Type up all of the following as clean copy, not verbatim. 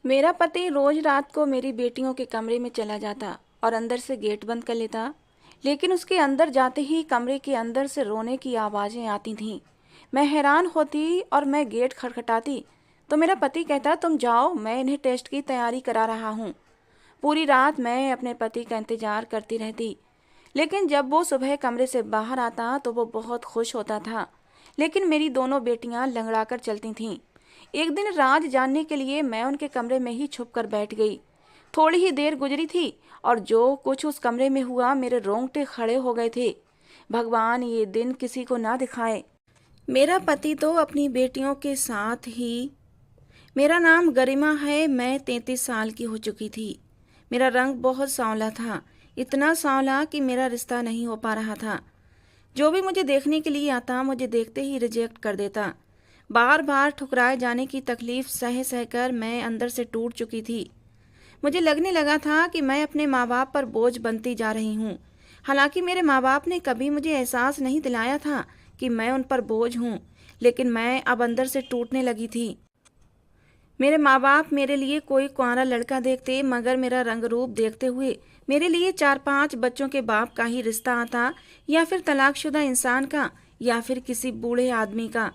मेरा पति रोज रात को मेरी बेटियों के कमरे में चला जाता और अंदर से गेट बंद कर लेता। लेकिन उसके अंदर जाते ही कमरे के अंदर से रोने की आवाज़ें आती थीं। मैं हैरान होती और मैं गेट खटखटाती तो मेरा पति कहता, तुम जाओ, मैं इन्हें टेस्ट की तैयारी करा रहा हूँ। पूरी रात मैं अपने पति का इंतजार करती रहती। लेकिन जब वो सुबह कमरे से बाहर आता तो वो बहुत खुश होता था। लेकिन मेरी दोनों बेटियां लंगड़ाकर चलती थीं। एक दिन राज जानने के लिए मैं उनके कमरे में ही छुप कर बैठ गई। थोड़ी ही देर गुजरी थी और जो कुछ उस कमरे में हुआ, मेरे रोंगटे खड़े हो गए थे। भगवान ये दिन किसी को ना दिखाए। मेरा पति तो अपनी बेटियों के साथ ही। मेरा नाम गरिमा है। मैं 33 साल की हो चुकी थी। मेरा रंग बहुत सांवला था, इतना सांवला कि मेरा रिश्ता नहीं हो पा रहा था। जो भी मुझे देखने के लिए आता मुझे देखते ही रिजेक्ट कर देता। बार बार ठुकराए जाने की तकलीफ सह सहकर मैं अंदर से टूट चुकी थी। मुझे लगने लगा था कि मैं अपने माँ बाप पर बोझ बनती जा रही हूँ। हालांकि मेरे माँ बाप ने कभी मुझे एहसास नहीं दिलाया था कि मैं उन पर बोझ हूँ, लेकिन मैं अब अंदर से टूटने लगी थी। मेरे माँ बाप मेरे लिए कोई कुंवारा लड़का देखते, मगर मेरा रंग रूप देखते हुए मेरे लिए 4-5 बच्चों के बाप का ही रिश्ता आता, या फिर तलाकशुदा इंसान का, या फिर किसी बूढ़े आदमी का।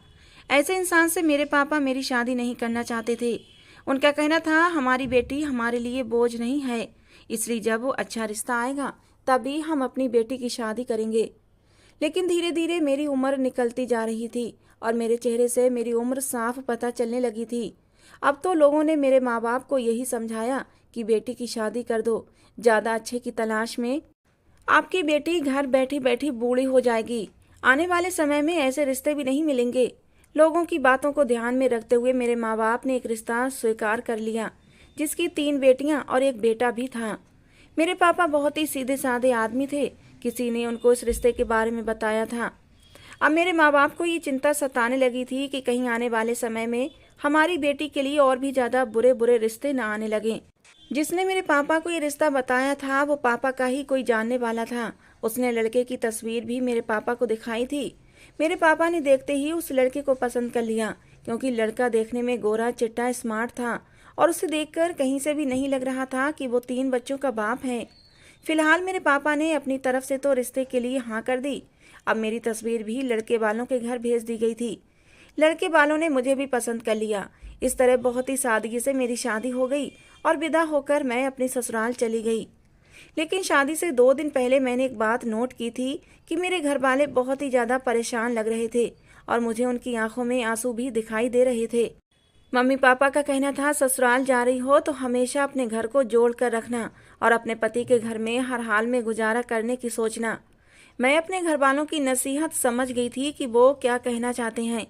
ऐसे इंसान से मेरे पापा मेरी शादी नहीं करना चाहते थे। उनका कहना था, हमारी बेटी हमारे लिए बोझ नहीं है, इसलिए जब वो अच्छा रिश्ता आएगा तभी हम अपनी बेटी की शादी करेंगे। लेकिन धीरे धीरे मेरी उम्र निकलती जा रही थी और मेरे चेहरे से मेरी उम्र साफ पता चलने लगी थी। अब तो लोगों ने मेरे माँ बाप को यही समझाया कि बेटी की शादी कर दो, ज़्यादा अच्छे की तलाश में आपकी बेटी घर बैठी बैठी बूढ़ी हो जाएगी। आने वाले समय में ऐसे रिश्ते भी नहीं मिलेंगे। लोगों की बातों को ध्यान में रखते हुए मेरे माँ बाप ने एक रिश्ता स्वीकार कर लिया, जिसकी 3 बेटियां और एक बेटा भी था। मेरे पापा बहुत ही सीधे साधे आदमी थे। किसी ने उनको इस रिश्ते के बारे में बताया था। अब मेरे माँ बाप को ये चिंता सताने लगी थी कि कहीं आने वाले समय में हमारी बेटी के लिए और भी ज़्यादा बुरे बुरे रिश्ते न आने लगें। जिसने मेरे पापा को ये रिश्ता बताया था वो पापा का ही कोई जानने वाला था। उसने लड़के की तस्वीर भी मेरे पापा को दिखाई थी। मेरे पापा ने देखते ही उस लड़के को पसंद कर लिया, क्योंकि लड़का देखने में गोरा चिट्टा स्मार्ट था और उसे देखकर कहीं से भी नहीं लग रहा था कि वो 3 बच्चों का बाप है। फिलहाल मेरे पापा ने अपनी तरफ से तो रिश्ते के लिए हाँ कर दी। अब मेरी तस्वीर भी लड़के वालों के घर भेज दी गई थी। लड़के वालों ने मुझे भी पसंद कर लिया। इस तरह बहुत ही सादगी से मेरी शादी हो गई और विदा होकर मैं अपनी ससुराल चली गई। लेकिन शादी से 2 दिन पहले मैंने एक बात नोट की थी कि मेरे घर वाले बहुत ही ज़्यादा परेशान लग रहे थे और मुझे उनकी आंखों में आंसू भी दिखाई दे रहे थे। मम्मी पापा का कहना था, ससुराल जा रही हो तो हमेशा अपने घर को जोड़ कर रखना और अपने पति के घर में हर हाल में गुजारा करने की सोचना। मैं अपने घर वालों की नसीहत समझ गई थी कि वो क्या कहना चाहते हैं।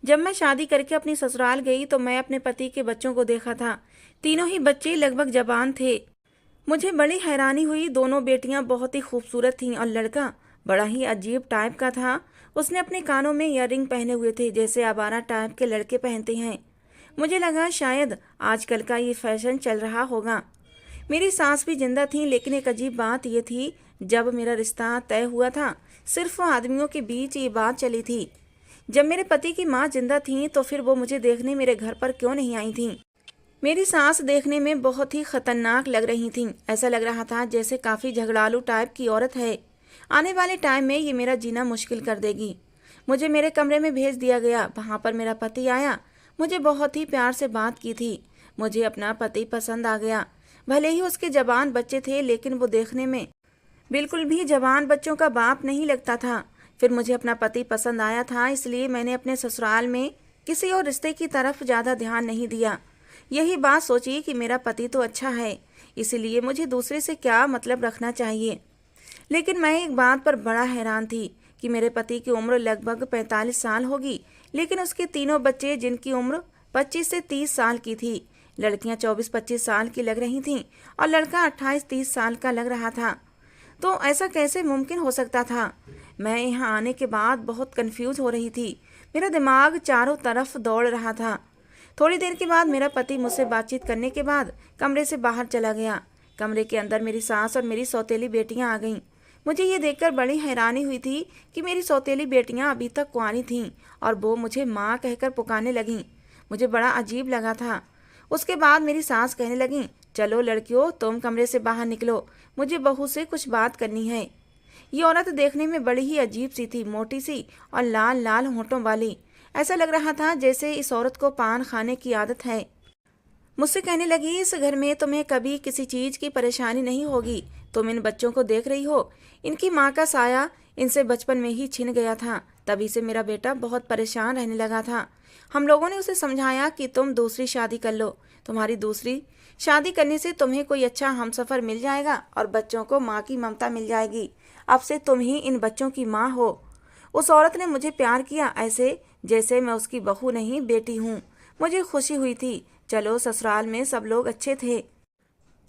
जब मैं शादी करके अपनी ससुराल गई तो मैं अपने पति के बच्चों को देखा था। तीनों ही बच्चे लगभग जवान थे। मुझे बड़ी हैरानी हुई। दोनों बेटियां बहुत ही खूबसूरत थीं और लड़का बड़ा ही अजीब टाइप का था। उसने अपने कानों में ईयररिंग पहने हुए थे, जैसे आवारा टाइप के लड़के पहनते हैं। मुझे लगा शायद आजकल का ये फैशन चल रहा होगा। मेरी सास भी जिंदा थी, लेकिन एक अजीब बात यह थी, जब मेरा रिश्ता तय हुआ था सिर्फ आदमियों के बीच ये बात चली थी। जब मेरे पति की माँ जिंदा थी तो फिर वो मुझे देखने मेरे घर पर क्यों नहीं आई थी। मेरी सास देखने में बहुत ही खतरनाक लग रही थी। ऐसा लग रहा था जैसे काफ़ी झगड़ालू टाइप की औरत है। आने वाले टाइम में ये मेरा जीना मुश्किल कर देगी। मुझे मेरे कमरे में भेज दिया गया। वहाँ पर मेरा पति आया। मुझे बहुत ही प्यार से बात की थी। मुझे अपना पति पसंद आ गया। भले ही उसके जवान बच्चे थे, लेकिन वो देखने में बिल्कुल भी जवान बच्चों का बाप नहीं लगता था। फिर मुझे अपना पति पसंद आया था, इसलिए मैंने अपने ससुराल में किसी और रिश्ते की तरफ ज़्यादा ध्यान नहीं दिया। यही बात सोची कि मेरा पति तो अच्छा है, इसीलिए मुझे दूसरे से क्या मतलब रखना चाहिए। लेकिन मैं एक बात पर बड़ा हैरान थी कि मेरे पति की उम्र लगभग 45 साल होगी, लेकिन उसके तीनों बच्चे जिनकी उम्र 25 से 30 साल की थी। लड़कियां 24-25 साल की लग रही थीं और लड़का 28-30 साल का लग रहा था। तो ऐसा कैसे मुमकिन हो सकता था? मैं यहाँ आने के बाद बहुत कंफ्यूज हो रही थी। मेरा दिमाग चारों तरफ दौड़ रहा था। थोड़ी देर के बाद मेरा पति मुझसे बातचीत करने के बाद कमरे से बाहर चला गया। कमरे के अंदर मेरी सास और मेरी सौतेली बेटियां आ गईं। मुझे ये देखकर बड़ी हैरानी हुई थी कि मेरी सौतेली बेटियां अभी तक कुंवारी थीं और वो मुझे माँ कहकर पुकारने लगीं। मुझे बड़ा अजीब लगा था। उसके बाद मेरी सास कहने लगी, चलो लड़कियों तुम कमरे से बाहर निकलो, मुझे बहू से कुछ बात करनी है। ये औरत देखने में बड़ी ही अजीब सी थी, मोटी सी और लाल लाल होंठों वाली। ऐसा लग रहा था जैसे इस औरत को पान खाने की आदत है। मुझसे कहने लगी, इस घर में तुम्हें कभी किसी चीज की परेशानी नहीं होगी। तुम इन बच्चों को देख रही हो, इनकी माँ का साया इनसे बचपन में ही छिन गया था। तभी से मेरा बेटा बहुत परेशान रहने लगा था। हम लोगों ने उसे समझाया कि तुम दूसरी शादी कर लो, तुम्हारी दूसरी शादी करने से तुम्हें कोई अच्छा हमसफर मिल जाएगा और बच्चों को माँ की ममता मिल जाएगी। अब से तुम ही इन बच्चों की माँ हो। उस औरत ने मुझे प्यार किया, ऐसे जैसे मैं उसकी बहू नहीं बेटी हूँ। मुझे खुशी हुई थी। चलो ससुराल में सब लोग अच्छे थे,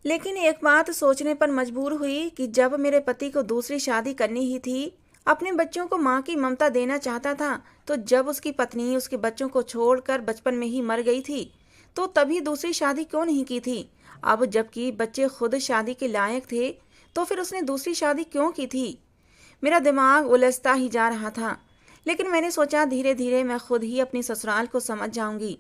लेकिन एक बात सोचने पर मजबूर हुई कि जब मेरे पति को दूसरी शादी करनी ही थी, अपने बच्चों को माँ की ममता देना चाहता था, तो जब उसकी पत्नी उसके बच्चों को छोड़कर बचपन में ही मर गई थी, तो तभी दूसरी शादी क्यों नहीं की थी। अब जबकि बच्चे खुद शादी के लायक थे, तो फिर उसने दूसरी शादी क्यों की थी। मेरा दिमाग उलझता ही जा रहा था, लेकिन मैंने सोचा धीरे धीरे मैं खुद ही अपनी ससुराल को समझ जाऊंगी।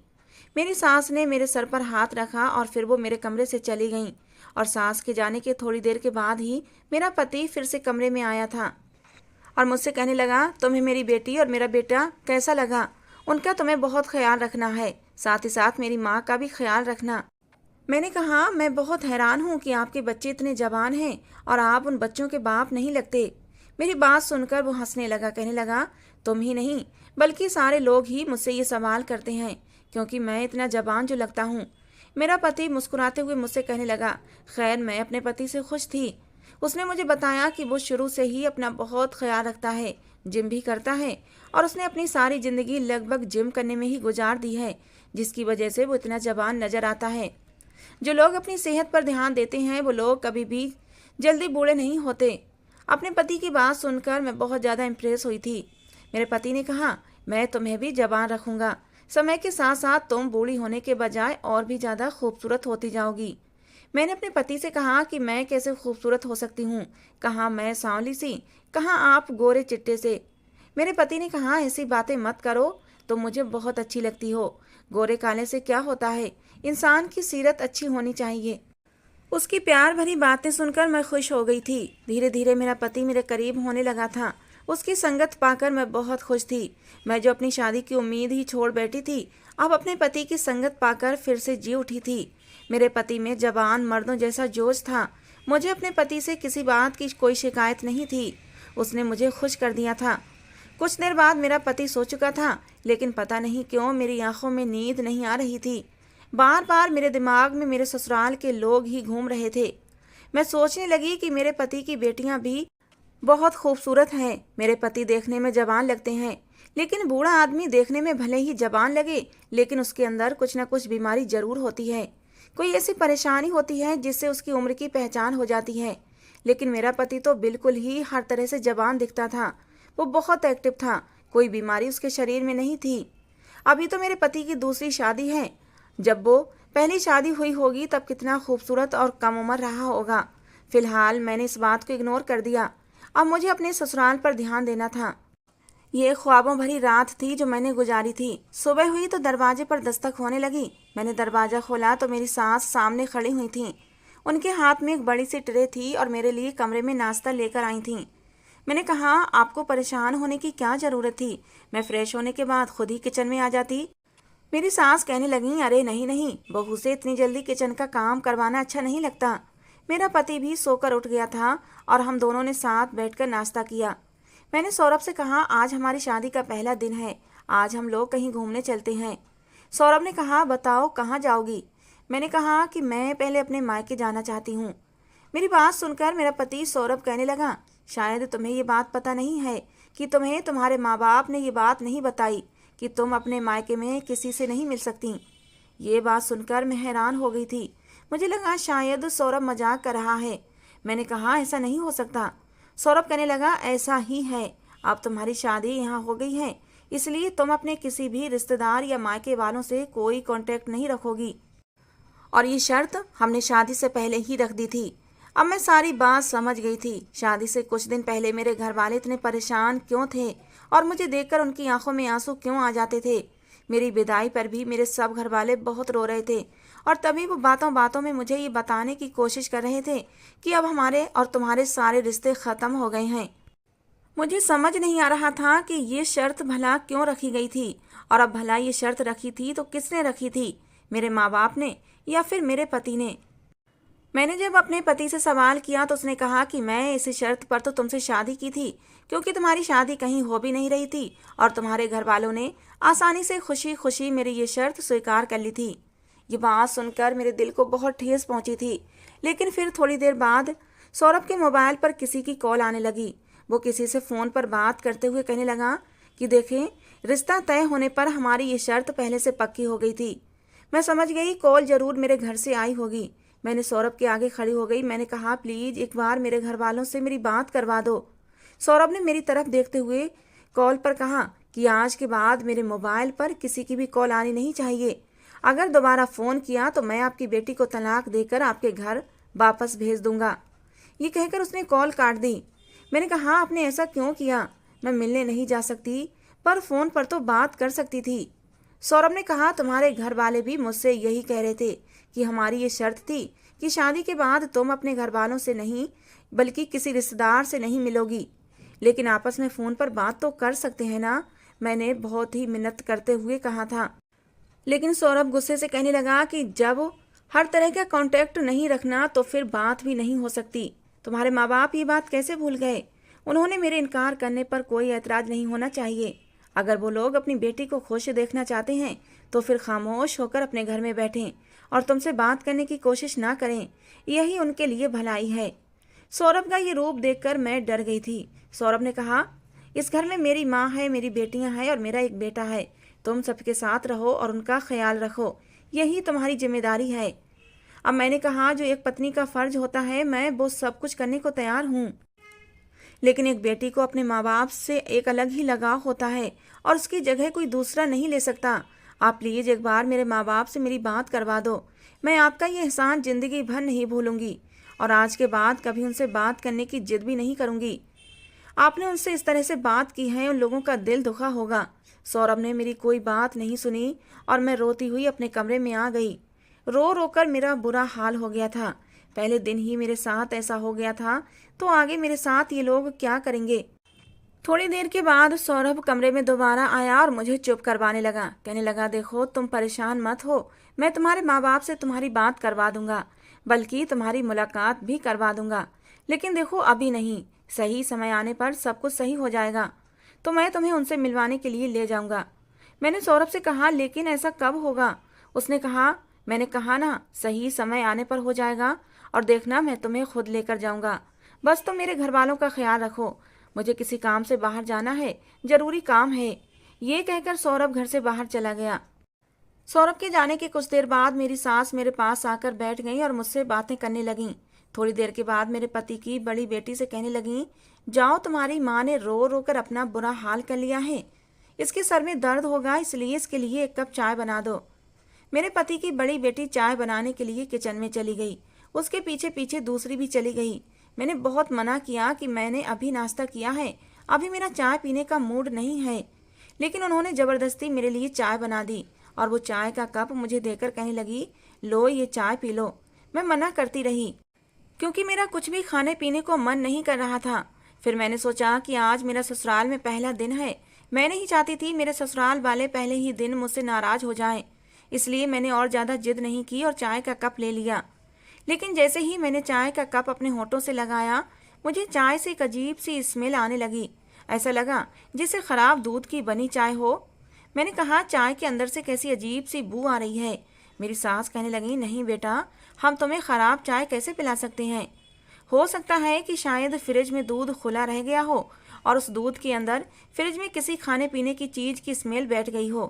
मेरी सास ने मेरे सर पर हाथ रखा और फिर वो मेरे कमरे से चली गईं। और सास के जाने के थोड़ी देर के बाद ही मेरा पति फिर से कमरे में आया था और मुझसे कहने लगा, तुम्हें मेरी बेटी और मेरा बेटा कैसा लगा? उनका तुम्हें बहुत ख्याल रखना है, साथ ही साथ मेरी माँ का भी ख्याल रखना। मैंने कहा, मैं बहुत हैरान हूँ कि आपके बच्चे इतने जवान हैं और आप उन बच्चों के बाप नहीं लगते। मेरी बात सुनकर वो हंसने लगा, कहने लगा, तुम ही नहीं बल्कि सारे लोग ही मुझसे ये सवाल करते हैं क्योंकि मैं इतना जवान जो लगता हूँ। मेरा पति मुस्कुराते हुए मुझसे कहने लगा, खैर मैं अपने पति से खुश थी। उसने मुझे बताया कि वो शुरू से ही अपना बहुत ख्याल रखता है, जिम भी करता है और उसने अपनी सारी जिंदगी लगभग जिम करने में ही गुजार दी है, जिसकी वजह से वो इतना जवान नजर आता है। जो लोग अपनी सेहत पर ध्यान देते हैं वो लोग कभी भी जल्दी बूढ़े नहीं होते। अपने पति की बात सुनकर मैं बहुत ज़्यादा इम्प्रेस हुई थी। मेरे पति ने कहा, मैं तुम्हें भी जवान रखूंगा, समय के साथ साथ तुम बूढ़ी होने के बजाय और भी ज़्यादा खूबसूरत होती जाओगी। मैंने अपने पति से कहा कि मैं कैसे खूबसूरत हो सकती हूँ, कहाँ मैं सांवली सी, कहाँ आप गोरे चिट्टे से। मेरे पति ने कहा, ऐसी बातें मत करो, तुम मुझे बहुत अच्छी लगती हो। गोरे काले से क्या होता है, इंसान की सीरत अच्छी होनी चाहिए। उसकी प्यार भरी बातें सुनकर मैं खुश हो गई थी। धीरे धीरे मेरा पति मेरे करीब होने लगा था। उसकी संगत पाकर मैं बहुत खुश थी। मैं जो अपनी शादी की उम्मीद ही छोड़ बैठी थी, अब अपने पति की संगत पाकर फिर से जी उठी थी। मेरे पति में जवान मर्दों जैसा जोश था। मुझे अपने पति से किसी बात की कोई शिकायत नहीं थी। उसने मुझे खुश कर दिया था। कुछ देर बाद मेरा पति सो चुका था, लेकिन पता नहीं क्यों मेरी आंखों में नींद नहीं आ रही थी। बार बार मेरे दिमाग में मेरे ससुराल के लोग ही घूम रहे थे। मैं सोचने लगी कि मेरे पति की बेटियां भी बहुत खूबसूरत हैं। मेरे पति देखने में जवान लगते हैं, लेकिन बूढ़ा आदमी देखने में भले ही जवान लगे, लेकिन उसके अंदर कुछ न कुछ बीमारी जरूर होती है। कोई ऐसी परेशानी होती है जिससे उसकी उम्र की पहचान हो जाती है। लेकिन मेरा पति तो बिल्कुल ही हर तरह से जवान दिखता था। वो बहुत एक्टिव था, कोई बीमारी उसके शरीर में नहीं थी। अभी तो मेरे पति की दूसरी शादी है। जब वो पहली शादी हुई होगी तब कितना खूबसूरत और कम उम्र रहा होगा। फिलहाल मैंने इस बात को इग्नोर कर दिया। अब मुझे अपने ससुराल पर ध्यान देना था। ये ख्वाबों भरी रात थी जो मैंने गुजारी थी। सुबह हुई तो दरवाजे पर दस्तक होने लगी। मैंने दरवाज़ा खोला तो मेरी सास सामने खड़ी हुई थीं। उनके हाथ में एक बड़ी सी ट्रे थी और मेरे लिए कमरे में नाश्ता लेकर आई थीं। मैंने कहा, आपको परेशान होने की क्या ज़रूरत थी, मैं फ्रेश होने के बाद खुद ही किचन में आ जाती। मेरी सास कहने लगी, अरे नहीं नहीं, बहू से इतनी जल्दी किचन का काम करवाना अच्छा नहीं लगता। मेरा पति भी सोकर उठ गया था और हम दोनों ने साथ बैठकर नाश्ता किया। मैंने सौरभ से कहा, आज हमारी शादी का पहला दिन है, आज हम लोग कहीं घूमने चलते हैं। सौरभ ने कहा, बताओ कहाँ जाओगी? मैंने कहा कि मैं पहले अपने मायके जाना चाहती हूँ। मेरी बात सुनकर मेरा पति सौरभ कहने लगा, शायद तुम्हें ये बात पता नहीं है कि तुम्हें तुम्हारे माँ बाप ने ये बात नहीं बताई कि तुम अपने मायके में किसी से नहीं मिल सकती। ये बात सुनकर मैं हैरान हो गई थी। मुझे लगा शायद सौरभ मजाक कर रहा है। मैंने कहा, ऐसा नहीं हो सकता। सौरभ कहने लगा, ऐसा ही है, अब तुम्हारी शादी यहाँ हो गई है, इसलिए तुम अपने किसी भी रिश्तेदार या मायके वालों से कोई कांटेक्ट नहीं रखोगी। और ये शर्त हमने शादी से पहले ही रख दी थी। अब मैं सारी बात समझ गई थी। शादी से कुछ दिन पहले मेरे घर वाले इतने परेशान क्यों थे और मुझे देखकर उनकी आंखों में आंसू क्यों आ जाते थे। मेरी विदाई पर भी मेरे सब घर वाले बहुत रो रहे थे और तभी वो बातों बातों में मुझे ये बताने की कोशिश कर रहे थे कि अब हमारे और तुम्हारे सारे रिश्ते खत्म हो गए हैं। मुझे समझ नहीं आ रहा था कि ये शर्त भला क्यों रखी गई थी, और अब भला ये शर्त रखी थी तो किसने रखी थी, मेरे माँ बाप ने या फिर मेरे पति ने। मैंने जब अपने पति से सवाल किया तो उसने कहा कि मैं इसी शर्त पर तो तुमसे शादी की थी क्योंकि तुम्हारी शादी कहीं हो भी नहीं रही थी और तुम्हारे घर वालों ने आसानी से खुशी खुशी मेरी ये शर्त स्वीकार कर ली थी। ये बात सुनकर मेरे दिल को बहुत ठेस पहुंची थी। लेकिन फिर थोड़ी देर बाद सौरभ के मोबाइल पर किसी की कॉल आने लगी। वो किसी से फ़ोन पर बात करते हुए कहने लगा कि देखें, रिश्ता तय होने पर हमारी ये शर्त पहले से पक्की हो गई थी। मैं समझ गई कॉल जरूर मेरे घर से आई होगी। मैंने सौरभ के आगे खड़ी हो गई। मैंने कहा, प्लीज़ एक बार मेरे घर वालों से मेरी बात करवा दो। सौरभ ने मेरी तरफ देखते हुए कॉल पर कहा कि आज के बाद मेरे मोबाइल पर किसी की भी कॉल आनी नहीं चाहिए। अगर दोबारा फ़ोन किया तो मैं आपकी बेटी को तलाक देकर आपके घर वापस भेज दूंगा। ये कहकर उसने कॉल काट दी। मैंने कहा, आपने ऐसा क्यों किया? मैं मिलने नहीं जा सकती पर फ़ोन पर तो बात कर सकती थी। सौरभ ने कहा, तुम्हारे घर वाले भी मुझसे यही कह रहे थे कि हमारी ये शर्त थी कि शादी के बाद तुम अपने घर वालों से नहीं बल्कि किसी रिश्तेदार से नहीं मिलोगी, लेकिन आपस में फ़ोन पर बात तो कर सकते हैं ना। मैंने बहुत ही मिन्नत करते हुए कहा था। लेकिन सौरभ गुस्से से कहने लगा कि जब हर तरह का कांटेक्ट नहीं रखना तो फिर बात भी नहीं हो सकती। तुम्हारे माँ बाप ये बात कैसे भूल गए? उन्होंने मेरे इनकार करने पर कोई ऐतराज़ नहीं होना चाहिए। अगर वो लोग अपनी बेटी को खुश देखना चाहते हैं तो फिर खामोश होकर अपने घर में बैठें और तुमसे बात करने की कोशिश ना करें। यही उनके लिए भलाई है। सौरभ का ये रूप देखकर मैं डर गई थी। सौरभ ने कहा, इस घर में मेरी माँ है, मेरी बेटियाँ हैं और मेरा एक बेटा है। तुम सबके साथ रहो और उनका ख्याल रखो, यही तुम्हारी जिम्मेदारी है। अब मैंने कहा, जो एक पत्नी का फर्ज होता है मैं वो सब कुछ करने को तैयार हूँ, लेकिन एक बेटी को अपने माँ बाप से एक अलग ही लगाव होता है और उसकी जगह कोई दूसरा नहीं ले सकता। आप प्लीज़ एक बार मेरे माँ बाप से मेरी बात करवा दो। मैं आपका ये एहसान ज़िंदगी भर नहीं भूलूंगी और आज के बाद कभी उनसे बात करने की जिद भी नहीं करूंगी। आपने उनसे इस तरह से बात की है, उन लोगों का दिल दुखा होगा। सौरभ ने मेरी कोई बात नहीं सुनी और मैं रोती हुई अपने कमरे में आ गई। रो रो कर मेरा बुरा हाल हो गया था। पहले दिन ही मेरे साथ ऐसा हो गया था तो आगे मेरे साथ ये लोग क्या करेंगे। थोड़ी देर के बाद सौरभ कमरे में दोबारा आया और मुझे चुप करवाने लगा। कहने लगा, देखो तुम परेशान मत हो, मैं तुम्हारे माँ बाप से तुम्हारी बात करवा दूंगा, बल्कि तुम्हारी मुलाकात भी करवा दूंगा। लेकिन देखो अभी नहीं, सही समय आने पर सब कुछ सही हो जाएगा तो मैं तुम्हें उनसे मिलवाने के लिए ले जाऊंगा। मैंने सौरभ से कहा, लेकिन ऐसा कब होगा? उसने कहा, मैंने कहा ना, सही समय आने पर हो जाएगा और देखना मैं तुम्हें खुद लेकर जाऊंगा। बस तुम मेरे घर वालों का ख्याल रखो, मुझे किसी काम से बाहर जाना है, जरूरी काम है। ये कहकर सौरभ घर से बाहर चला गया। सौरभ के जाने के कुछ देर बाद मेरी सास मेरे पास आकर बैठ गई और मुझसे बातें करने लगीं। थोड़ी देर के बाद मेरे पति की बड़ी बेटी से कहने लगी, जाओ तुम्हारी माँ ने रो रो कर अपना बुरा हाल कर लिया है, इसके सर में दर्द होगा, इसलिए इसके लिए एक कप चाय बना दो। मेरे पति की बड़ी बेटी चाय बनाने के लिए किचन में चली गई। उसके पीछे पीछे दूसरी भी चली गई। मैंने बहुत मना किया कि मैंने अभी नाश्ता किया है, अभी मेरा चाय पीने का मूड नहीं है, लेकिन उन्होंने ज़बरदस्ती मेरे लिए चाय बना दी और वो चाय का कप मुझे देकर कहने लगी, लो ये चाय पी लो। मैं मना करती रही क्योंकि मेरा कुछ भी खाने पीने को मन नहीं कर रहा था। फिर मैंने सोचा कि आज मेरा ससुराल में पहला दिन है, मैं नहीं चाहती थी मेरे ससुराल वाले पहले ही दिन मुझसे नाराज़ हो जाएं, इसलिए मैंने और ज़्यादा जिद नहीं की और चाय का कप ले लिया। लेकिन जैसे ही मैंने चाय का कप अपने होठों से लगाया, मुझे चाय से एक अजीब सी स्मेल आने लगी। ऐसा लगा जैसे ख़राब दूध की बनी चाय हो। मैंने कहा, चाय के अंदर से कैसी अजीब सी बू आ रही है। मेरी सास कहने लगी, नहीं बेटा, हम तुम्हें ख़राब चाय कैसे पिला सकते हैं? हो सकता है कि शायद फ्रिज में दूध खुला रह गया हो और उस दूध के अंदर फ्रिज में किसी खाने पीने की चीज़ की स्मेल बैठ गई हो।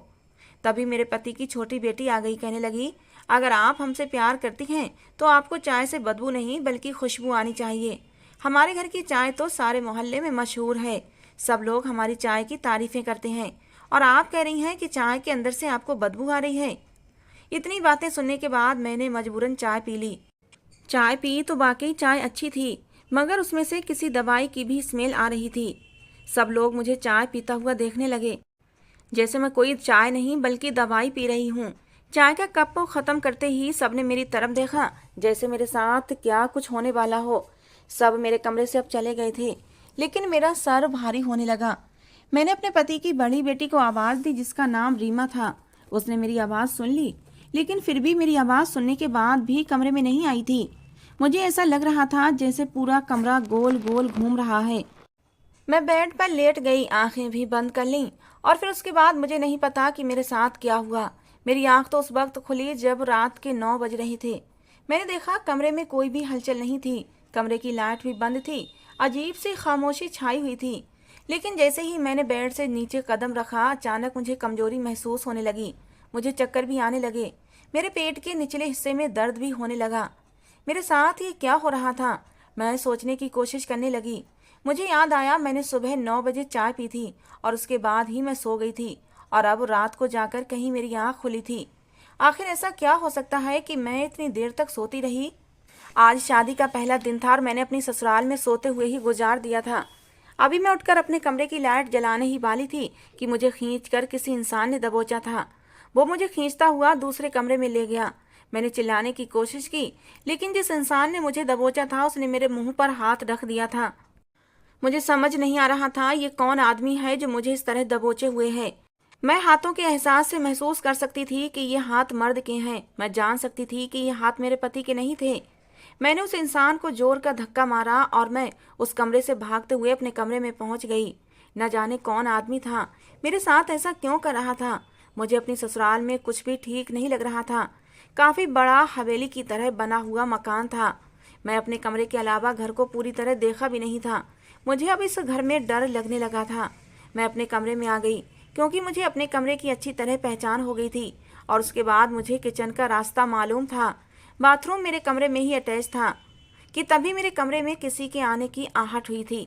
तभी मेरे पति की छोटी बेटी आ गई। कहने लगी, अगर आप हमसे प्यार करती हैं तो आपको चाय से बदबू नहीं बल्कि खुशबू आनी चाहिए। हमारे घर की चाय तो सारे मोहल्ले में मशहूर है, सब लोग हमारी चाय की तारीफ़ें करते हैं और आप कह रही हैं कि चाय के अंदर से आपको बदबू आ रही है। इतनी बातें सुनने के बाद मैंने मजबूरन चाय पी ली। चाय पी तो वाकई चाय अच्छी थी, मगर उसमें से किसी दवाई की भी स्मेल आ रही थी। सब लोग मुझे चाय पीता हुआ देखने लगे। जैसे मैं कोई चाय नहीं बल्कि दवाई पी रही हूँ। चाय का कप को ख़त्म करते ही सबने मेरी तरफ देखा, जैसे मेरे साथ क्या कुछ होने वाला हो। सब मेरे कमरे से अब चले गए थे, लेकिन मेरा सर भारी होने लगा। मैंने अपने पति की बड़ी बेटी को आवाज़ दी, जिसका नाम रीमा था। उसने मेरी आवाज़ सुन ली, लेकिन फिर भी मेरी आवाज़ सुनने के बाद भी कमरे में नहीं आई थी। मुझे ऐसा लग रहा था जैसे पूरा कमरा गोल गोल घूम रहा है। मैं बेड पर लेट गई, आंखें भी बंद कर लीं, और फिर उसके बाद मुझे नहीं पता कि मेरे साथ क्या हुआ। मेरी आंख तो उस वक्त खुली जब रात के 9 बज रहे थे। मैंने देखा कमरे में कोई भी हलचल नहीं थी, कमरे की लाइट भी बंद थी, अजीब सी खामोशी छाई हुई थी। लेकिन जैसे ही मैंने बेड से नीचे कदम रखा, अचानक मुझे कमजोरी महसूस होने लगी। मुझे चक्कर भी आने लगे। मेरे पेट के निचले हिस्से में दर्द भी होने लगा। मेरे साथ ये क्या हो रहा था? मैं सोचने की कोशिश करने लगी। मुझे याद आया मैंने सुबह 9 बजे चाय पी थी और उसके बाद ही मैं सो गई थी, और अब रात को जाकर कहीं मेरी आंख खुली थी। आखिर ऐसा क्या हो सकता है कि मैं इतनी देर तक सोती रही? आज शादी का पहला दिन था और मैंने अपनी ससुराल में सोते हुए ही गुजार दिया था। अभी मैं उठकर अपने कमरे की लाइट जलाने ही वाली थी कि मुझे खींचकर किसी इंसान ने दबोचा था। वो मुझे खींचता हुआ दूसरे कमरे में ले गया। मैंने चिल्लाने की कोशिश की, लेकिन जिस इंसान ने मुझे दबोचा था उसने मेरे मुंह पर हाथ रख दिया था। मुझे समझ नहीं आ रहा था ये कौन आदमी है जो मुझे इस तरह दबोचे हुए है। मैं हाथों के एहसास से महसूस कर सकती थी कि ये हाथ मर्द के हैं। मैं जान सकती थी कि ये हाथ मेरे पति के नहीं थे। मैंने उस इंसान को जोर का धक्का मारा और मैं उस कमरे से भागते हुए अपने कमरे में पहुंच गई। न जाने कौन आदमी था, मेरे साथ ऐसा क्यों कर रहा था। मुझे अपनी ससुराल में कुछ भी ठीक नहीं लग रहा था। काफी बड़ा हवेली की तरह बना हुआ मकान था। मैं अपने कमरे के अलावा घर को पूरी तरह देखा भी नहीं था। मुझे अब इस घर में डर लगने लगा था। मैं अपने कमरे में आ गई, क्योंकि मुझे अपने कमरे की अच्छी तरह पहचान हो गई थी, और उसके बाद मुझे किचन का रास्ता मालूम था। बाथरूम मेरे कमरे में ही अटैच था कि तभी मेरे कमरे में किसी के आने की आहट हुई थी।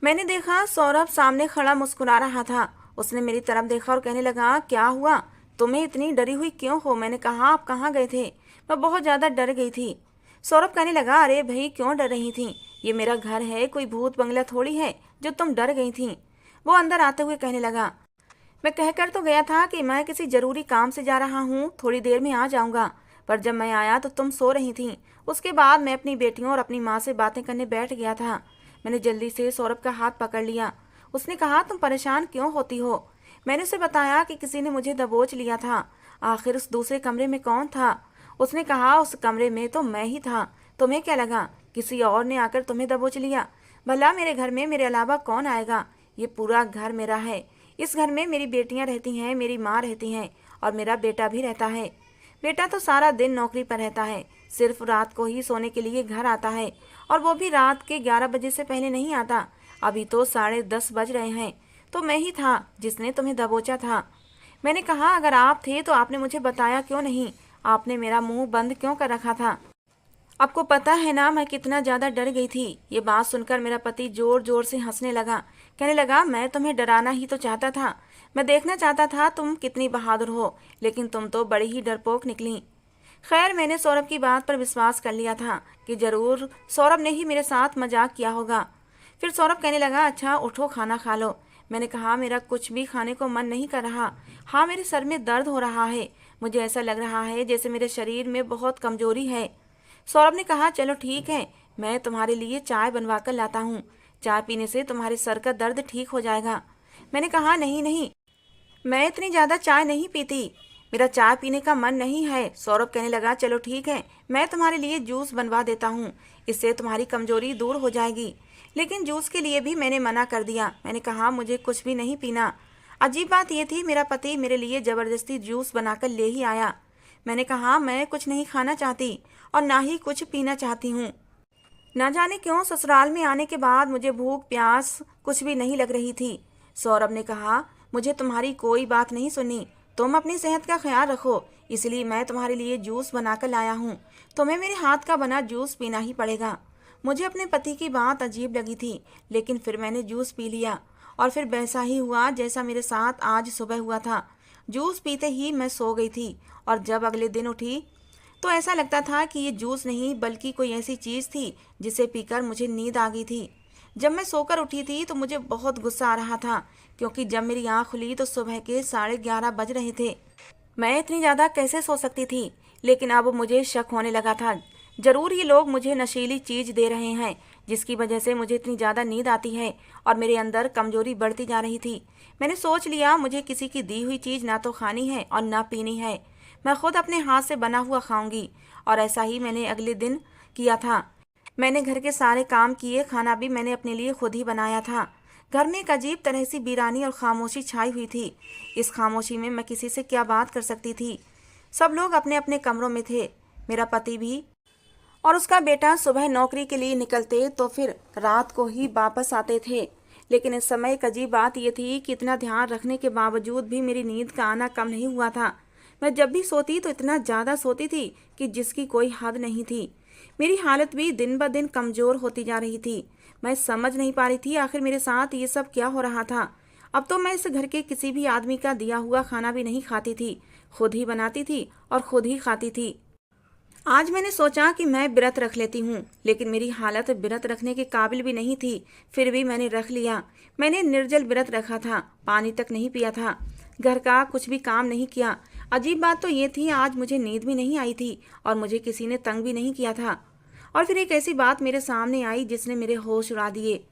मैंने देखा सौरभ सामने खड़ा मुस्कुरा रहा था। उसने मेरी तरफ देखा और कहने लगा, क्या हुआ, तुम्हें इतनी डरी हुई क्यों हो? मैंने कहा, आप कहाँ गए थे? मैं बहुत ज़्यादा डर गई थी। सौरभ कहने लगा, अरे भाई क्यों डर रही थी? ये मेरा घर है, कोई भूत बंगला थोड़ी है जो तुम डर गई थी। वो अंदर आते हुए कहने लगा, मैं कहकर तो गया था कि मैं किसी जरूरी काम से जा रहा हूँ, थोड़ी देर में आ जाऊंगा, पर जब मैं आया तो तुम सो रही थी। उसके बाद मैं अपनी बेटियों और अपनी माँ से बातें करने बैठ गया था। मैंने जल्दी से सौरभ का हाथ पकड़ लिया। उसने कहा, तुम परेशान क्यों होती हो? मैंने उसे बताया कि किसी ने मुझे दबोच लिया था। आखिर उस दूसरे कमरे में कौन था? उसने कहा, उस कमरे में तो मैं ही था। तुम्हें क्या लगा किसी और ने आकर तुम्हें दबोच लिया? भला मेरे घर में मेरे अलावा कौन आएगा? ये पूरा घर मेरा है। इस घर में मेरी बेटियां रहती हैं, मेरी माँ रहती हैं, और मेरा बेटा भी रहता है। बेटा तो सारा दिन नौकरी पर रहता है, सिर्फ रात को ही सोने के लिए घर आता है, और वो भी रात के 11 बजे से पहले नहीं आता। अभी तो 10:30 बज रहे हैं। तो मैं ही था जिसने तुम्हें दबोचा था। मैंने कहा, अगर आप थे तो आपने मुझे बताया क्यों नहीं? आपने मेरा मुंह बंद क्यों कर रखा था? आपको पता है ना मैं कितना ज्यादा डर गई थी। ये बात सुनकर मेरा पति जोर जोर से हंसने लगा। कहने लगा, मैं तुम्हें डराना ही तो चाहता था। मैं देखना चाहता था तुम कितनी बहादुर हो, लेकिन तुम तो बड़ी ही डरपोक निकली। खैर, मैंने सौरभ की बात पर विश्वास कर लिया था कि जरूर सौरभ ने ही मेरे साथ मजाक किया होगा। फिर सौरभ कहने लगा, अच्छा उठो, खाना खा लो। मैंने कहा, मेरा कुछ भी खाने को मन नहीं कर रहा। हाँ, मेरे सर में दर्द हो रहा है। मुझे ऐसा लग रहा है जैसे मेरे शरीर में बहुत कमजोरी है। सौरभ ने कहा, चलो ठीक है, मैं तुम्हारे लिए चाय बनवा कर लाता हूँ। चाय पीने से तुम्हारे सर का दर्द ठीक हो जाएगा। मैंने कहा, नहीं नहीं, मैं इतनी ज़्यादा चाय नहीं पीती, मेरा चाय पीने का मन नहीं है। सौरभ कहने लगा, चलो ठीक है, मैं तुम्हारे लिए जूस बनवा देता हूँ, इससे तुम्हारी कमजोरी दूर हो जाएगी। लेकिन जूस के लिए भी मैंने मना कर दिया। मैंने कहा, मुझे कुछ भी नहीं पीना। अजीब बात यह थी, मेरा पति मेरे लिए ज़बरदस्ती जूस बनाकर ले ही आया। मैंने कहा, मैं कुछ नहीं खाना चाहती और ना ही कुछ पीना चाहती हूँ। ना जाने क्यों ससुराल में आने के बाद मुझे भूख प्यास कुछ भी नहीं लग रही थी। सौरभ ने कहा, मुझे तुम्हारी कोई बात नहीं सुनी, तुम अपनी सेहत का ख्याल रखो, इसलिए मैं तुम्हारे लिए जूस बनाकर लाया हूँ। तुम्हें मेरे हाथ का बना जूस पीना ही पड़ेगा। मुझे अपने पति की बात अजीब लगी थी, लेकिन फिर मैंने जूस पी लिया, और फिर वैसा ही हुआ जैसा मेरे साथ आज सुबह हुआ था। जूस पीते ही मैं सो गई थी, और जब अगले दिन उठी तो ऐसा लगता था कि ये जूस नहीं बल्कि कोई ऐसी चीज़ थी जिसे पीकर मुझे नींद आ गई थी। जब मैं सोकर उठी थी तो मुझे बहुत गुस्सा आ रहा था, क्योंकि जब मेरी आँख खुली तो सुबह के 11:30 बज रहे थे। मैं इतनी ज़्यादा कैसे सो सकती थी? लेकिन अब मुझे शक होने लगा था। ज़रूर ये लोग मुझे नशीली चीज़ दे रहे हैं, जिसकी वजह से मुझे इतनी ज़्यादा नींद आती है और मेरे अंदर कमज़ोरी बढ़ती जा रही थी। मैंने सोच लिया मुझे किसी की दी हुई चीज़ ना तो खानी है और ना पीनी है। मैं खुद अपने हाथ से बना हुआ खाऊंगी। और ऐसा ही मैंने अगले दिन किया था। मैंने घर के सारे काम किए, खाना भी मैंने अपने लिए खुद ही बनाया था। घर में एक अजीब तरह से वीरानी और खामोशी छाई हुई थी। इस खामोशी में मैं किसी से क्या बात कर सकती थी? सब लोग अपने अपने कमरों में थे, मेरा पति भी। और उसका बेटा सुबह नौकरी के लिए निकलते तो फिर रात को ही वापस आते थे। लेकिन इस समय एक अजीब बात यह थी कि इतना ध्यान रखने के बावजूद भी मेरी नींद का आना कम नहीं हुआ था। मैं जब भी सोती तो इतना ज़्यादा सोती थी कि जिसकी कोई हद नहीं थी। मेरी हालत भी दिन ब दिन कमज़ोर होती जा रही थी। मैं समझ नहीं पा रही थी आखिर मेरे साथ ये सब क्या हो रहा था। अब तो मैं इस घर के किसी भी आदमी का दिया हुआ खाना भी नहीं खाती थी, खुद ही बनाती थी और खुद ही खाती थी। आज मैंने सोचा कि मैं व्रत रख लेती हूँ, लेकिन मेरी हालत व्रत रखने के काबिल भी नहीं थी। फिर भी मैंने रख लिया। मैंने निर्जल व्रत रखा था, पानी तक नहीं पिया था, घर का कुछ भी काम नहीं किया। अजीब बात तो ये थी, आज मुझे नींद भी नहीं आई थी और मुझे किसी ने तंग भी नहीं किया था। और फिर एक ऐसी बात मेरे सामने आई जिसने मेरे होश उड़ा दिए।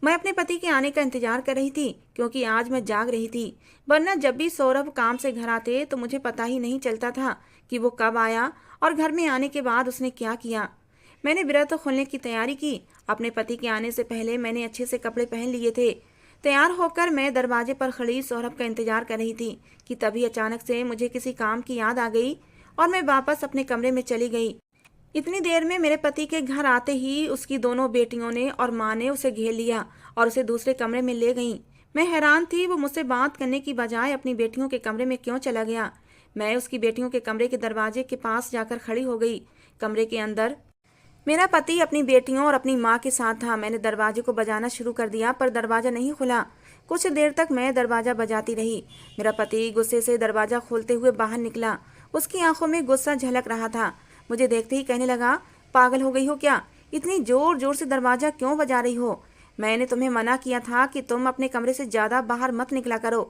मैं अपने पति के आने का इंतजार कर रही थी, क्योंकि आज मैं जाग रही थी। वरना जब भी सौरभ काम से घर आते तो मुझे पता ही नहीं चलता था कि वो कब आया और घर में आने के बाद उसने क्या किया। मैंने व्रत खोलने की तैयारी की। अपने पति के आने से पहले मैंने अच्छे से कपड़े पहन लिए थे। तैयार होकर मैं दरवाजे पर खड़ी सौरभ का इंतजार कर रही थी कि तभी अचानक से मुझे किसी काम की याद आ गई और मैं वापस अपने कमरे में चली गई। इतनी देर में मेरे पति के घर आते ही उसकी दोनों बेटियों ने और माँ ने उसे घेर लिया और उसे दूसरे कमरे में ले गईं। मैं हैरान थी, वो मुझसे बात करने की बजाय अपनी बेटियों के कमरे में क्यों चला गया। मैं उसकी बेटियों के कमरे के दरवाजे के पास जाकर खड़ी हो गई। कमरे के अंदर मेरा पति अपनी बेटियों और अपनी माँ के साथ था। मैंने दरवाजे को बजाना शुरू कर दिया, पर दरवाज़ा नहीं खुला। कुछ देर तक मैं दरवाज़ा बजाती रही। मेरा पति गुस्से से दरवाज़ा खोलते हुए बाहर निकला। उसकी आंखों में गुस्सा झलक रहा था। मुझे देखते ही कहने लगा, पागल हो गई हो क्या? इतनी जोर जोर से दरवाज़ा क्यों बजा रही हो? मैंने तुम्हें मना किया था कि तुम अपने कमरे से ज़्यादा बाहर मत निकला करो।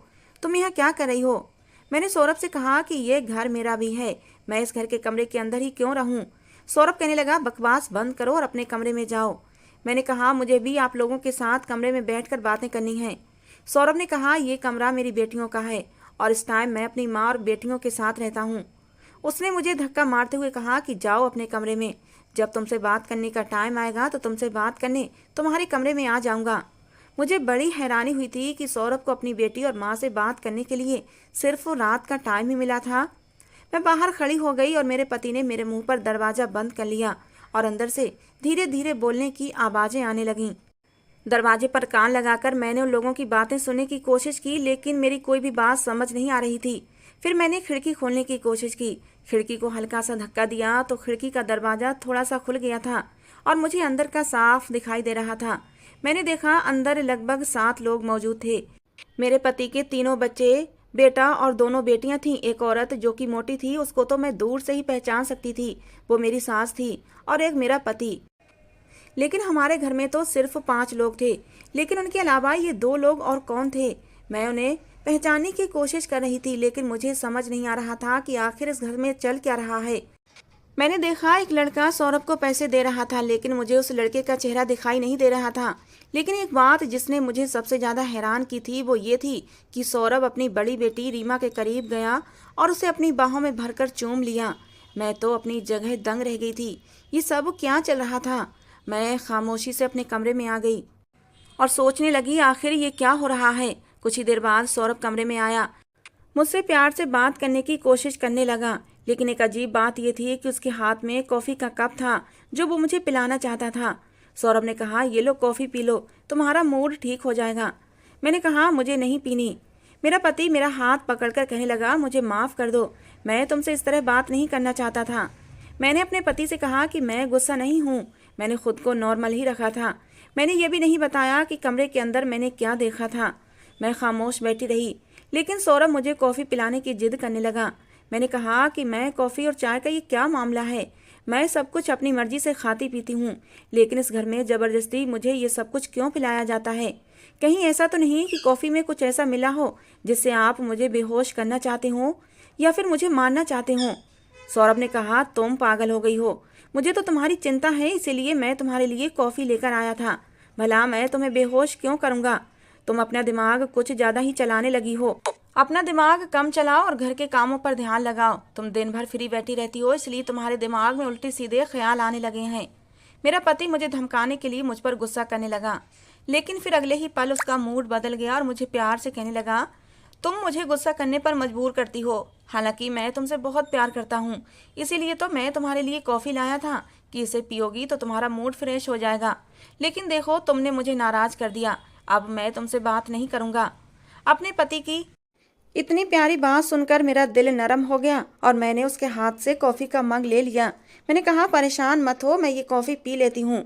तुम यहाँ क्या कर रही हो? मैंने सौरभ से कहा कि ये घर मेरा भी है, मैं इस घर के कमरे के अंदर ही क्यों रहूं? सौरभ कहने लगा, बकवास बंद करो और अपने कमरे में जाओ। मैंने कहा, मुझे भी आप लोगों के साथ कमरे में बैठकर बातें करनी हैं। सौरभ ने कहा, ये कमरा मेरी बेटियों का है और इस टाइम मैं अपनी माँ और बेटियों के साथ रहता हूँ। उसने मुझे धक्का मारते हुए कहा कि जाओ अपने कमरे में, जब तुमसे बात करने का टाइम आएगा तो तुमसे बात करने तुम्हारे कमरे में आ जाऊंगा। मुझे बड़ी हैरानी हुई थी कि सौरभ को अपनी बेटी और माँ से बात करने के लिए सिर्फ रात का टाइम ही मिला था। मैं बाहर खड़ी हो गई और मेरे पति ने मेरे मुंह पर दरवाज़ा बंद कर लिया और अंदर से धीरे धीरे बोलने की आवाज़ें आने लगीं। दरवाजे पर कान लगाकर मैंने उन लोगों की बातें सुनने की कोशिश की, लेकिन मेरी कोई भी बात समझ नहीं आ रही थी। फिर मैंने खिड़की खोलने की कोशिश की। खिड़की को हल्का सा धक्का दिया तो खिड़की का दरवाज़ा थोड़ा सा खुल गया था और मुझे अंदर का साफ दिखाई दे रहा था। मैंने देखा अंदर लगभग 7 लोग मौजूद थे। मेरे पति के 3 बच्चे, बेटा और 2 बेटियां थीं। एक औरत जो कि मोटी थी, उसको तो मैं दूर से ही पहचान सकती थी, वो मेरी सास थी, और एक मेरा पति। लेकिन हमारे घर में तो सिर्फ 5 लोग थे, लेकिन उनके अलावा ये 2 लोग और कौन थे? मैं उन्हें पहचानने की कोशिश कर रही थी, लेकिन मुझे समझ नहीं आ रहा था कि आखिर इस घर में चल क्या रहा है। मैंने देखा एक लड़का सौरभ को पैसे दे रहा था, लेकिन मुझे उस लड़के का चेहरा दिखाई नहीं दे रहा था। लेकिन एक बात जिसने मुझे सबसे ज़्यादा हैरान की थी वो ये थी कि सौरभ अपनी बड़ी बेटी रीमा के करीब गया और उसे अपनी बाहों में भरकर चूम लिया। मैं तो अपनी जगह दंग रह गई थी। ये सब क्या चल रहा था? मैं खामोशी से अपने कमरे में आ गई और सोचने लगी, आखिर ये क्या हो रहा है। कुछ ही देर बाद सौरभ कमरे में आया, मुझसे प्यार से बात करने की कोशिश करने लगा। लेकिन एक अजीब बात यह थी कि उसके हाथ में कॉफ़ी का कप था जो वो मुझे पिलाना चाहता था। सौरभ ने कहा, ये लो कॉफ़ी पी लो, तुम्हारा मूड ठीक हो जाएगा। मैंने कहा, मुझे नहीं पीनी। मेरा पति मेरा हाथ पकड़कर कहने लगा, मुझे माफ़ कर दो, मैं तुमसे इस तरह बात नहीं करना चाहता था। मैंने अपने पति से कहा कि मैं गुस्सा नहीं हूँ, मैंने खुद को नॉर्मल ही रखा था। मैंने ये भी नहीं बताया कि कमरे के अंदर मैंने क्या देखा था। मैं खामोश बैठी रही, लेकिन सौरभ मुझे कॉफ़ी पिलाने की जिद करने लगा। मैंने कहा कि मैं कॉफ़ी और चाय का ये क्या मामला है? मैं सब कुछ अपनी मर्जी से खाती पीती हूँ, लेकिन इस घर में ज़बरदस्ती मुझे ये सब कुछ क्यों पिलाया जाता है? कहीं ऐसा तो नहीं कि कॉफ़ी में कुछ ऐसा मिला हो जिससे आप मुझे बेहोश करना चाहते हो या फिर मुझे मारना चाहते हो? सौरभ ने कहा, तुम पागल हो गई हो। मुझे तो तुम्हारी चिंता है, इसीलिए मैं तुम्हारे लिए कॉफ़ी लेकर आया था। भला मैं तुम्हें बेहोश क्यों करूँगा? तुम अपना दिमाग कुछ ज़्यादा ही चलाने लगी हो। अपना दिमाग कम चलाओ और घर के कामों पर ध्यान लगाओ। तुम दिन भर फ्री बैठी रहती हो, इसलिए तुम्हारे दिमाग में उल्टे सीधे ख्याल आने लगे हैं। मेरा पति मुझे धमकाने के लिए मुझ पर गुस्सा करने लगा, लेकिन फिर अगले ही पल उसका मूड बदल गया और मुझे प्यार से कहने लगा, तुम मुझे गुस्सा करने पर मजबूर करती हो। हालांकि मैं तुमसे बहुत प्यार करता हूँ, इसीलिए तो मैं तुम्हारे लिए कॉफ़ी लाया था कि इसे पियोगी तो तुम्हारा मूड फ्रेश हो जाएगा। लेकिन देखो, तुमने मुझे नाराज़ कर दिया। अब मैं तुमसे बात नहीं करूँगा। अपने पति की इतनी प्यारी बात सुनकर मेरा दिल नरम हो गया और मैंने उसके हाथ से कॉफ़ी का मग ले लिया। मैंने कहा, परेशान मत हो, मैं ये कॉफ़ी पी लेती हूँ।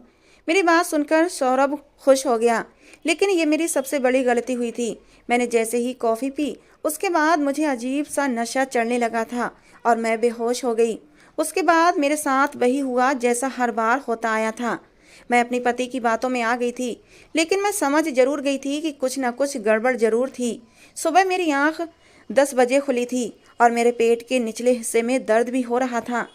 मेरी बात सुनकर सौरभ खुश हो गया, लेकिन ये मेरी सबसे बड़ी गलती हुई थी। मैंने जैसे ही कॉफ़ी पी, उसके बाद मुझे अजीब सा नशा चढ़ने लगा था और मैं बेहोश हो गई। उसके बाद मेरे साथ वही हुआ जैसा हर बार होता आया था। मैं अपने पति की बातों में आ गई थी, लेकिन मैं समझ जरूर गई थी कि कुछ न कुछ गड़बड़ जरूर थी। सुबह मेरी आंख 10 बजे खुली थी और मेरे पेट के निचले हिस्से में दर्द भी हो रहा था।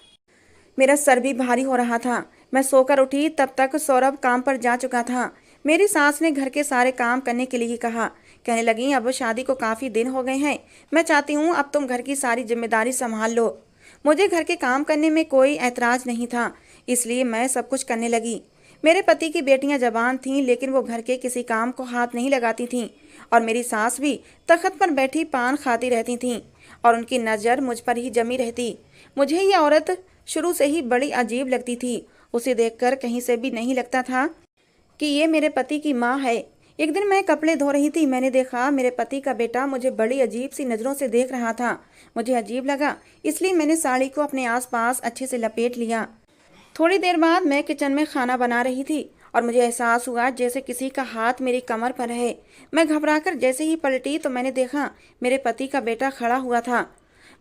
मेरा सर भी भारी हो रहा था। मैं सोकर उठी तब तक सौरभ काम पर जा चुका था। मेरी सास ने घर के सारे काम करने के लिए कहा। कहने लगी, अब शादी को काफ़ी दिन हो गए हैं, मैं चाहती हूँ अब तुम घर की सारी जिम्मेदारी संभाल लो। मुझे घर के काम करने में कोई ऐतराज़ नहीं था, इसलिए मैं सब कुछ करने लगी। मेरे पति की बेटियां जवान थीं, लेकिन वो घर के किसी काम को हाथ नहीं लगाती थीं और मेरी सास भी तख्त पर बैठी पान खाती रहती थीं और उनकी नज़र मुझ पर ही जमी रहती। मुझे ये औरत शुरू से ही बड़ी अजीब लगती थी। उसे देखकर कहीं से भी नहीं लगता था कि ये मेरे पति की माँ है। एक दिन मैं कपड़े धो रही थी, मैंने देखा मेरे पति का बेटा मुझे बड़ी अजीब सी नज़रों से देख रहा था। मुझे अजीब लगा, इसलिए मैंने साड़ी को अपने आसपास अच्छे से लपेट लिया। थोड़ी देर बाद मैं किचन में खाना बना रही थी और मुझे एहसास हुआ जैसे किसी का हाथ मेरी कमर पर है। मैं घबराकर जैसे ही पलटी तो मैंने देखा मेरे पति का बेटा खड़ा हुआ था।